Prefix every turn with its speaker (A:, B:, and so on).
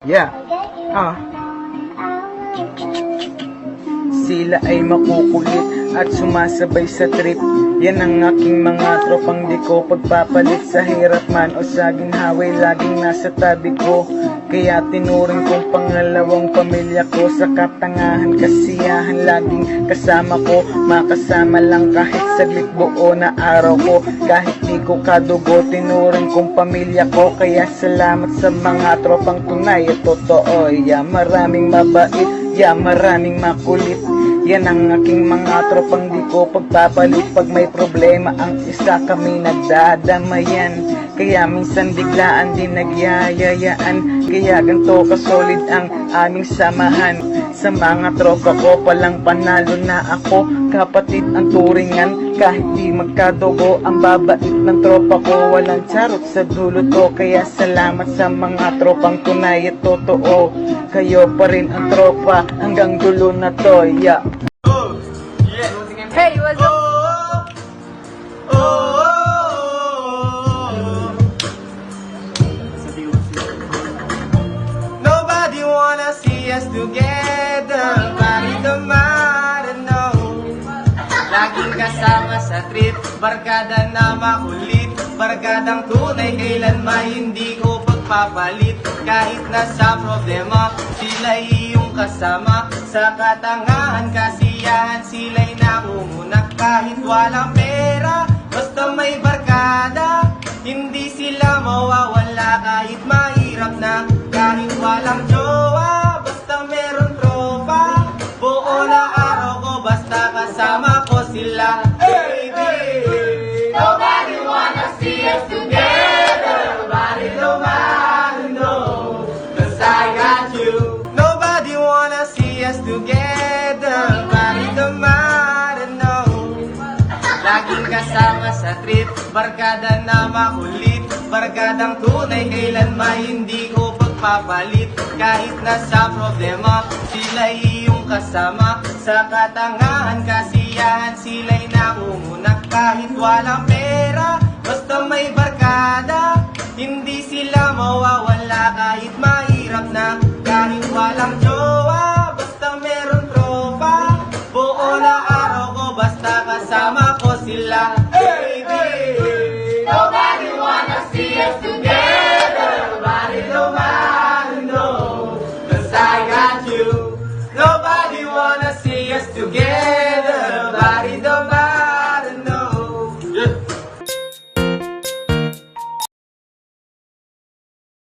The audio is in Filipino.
A: Yeah. Sila ay makukulit at sumasabay sa trip. Yan ang aking mga tropang di ko pagpapalit. Sa hirap man o sa ginhawa, laging nasa tabi ko. Kaya tinuring kong pangalawang pamilya ko. Sa katangahan, kasiyahan, laging kasama ko. Makasama lang kahit saglit, buo na araw ko. Kahit di ko kadugo, tinuring kong pamilya ko. Kaya salamat sa mga tropang tunay at totoo. Yeah, maraming mabait, yeah, maraming makulit. Yan ang aking mga tropang di ko pagpapalit. Pag may problema ang isa, kami nagdadamayan. Kaya minsan biglaan din nagyayayaan. Kaya ganito kasolid ang aming samahan. Sa mga tropa ko palang panalo na ako. Kapatid ang turingan, kahit di magkadugo. Ang babait ng tropa ko, walang charot sa dulo to. Kaya salamat sa mga tropang tunay at totoo. Kayo pa rin ang tropa hanggang dulo na to. Yeah.
B: Hey, what's up?
C: Nobody wanna see us together, body the marano. Laging kasama sa trip, barkada na makulit. Barkadang tunay, kailanman hindi ko pagpapalit. Kahit nasa problema, sila'y iyong kasama. Sa katangahan, kasiyahan, sila'y nangunguna. Kahit walang pera, basta may barkada. Hindi sila mawawala kahit mahirap na. Kahit walang jowa, basta meron tropa. Buo na araw ko, basta kasama ko sila. Baby, nobody wanna see us together. Nobody know, 'cause I got you. Nobody wanna see us together. Nobody know. Laging kasama sa trip, barkada na makulit. Barkadang tunay, kailanman hindi ko pagpapalit. Kahit nasa problema, sila'y iyong kasama. Sa katangahan, kasiyahan, sila'y nangunguna. Kahit walang pera, basta may barkada. Hindi sila mawawala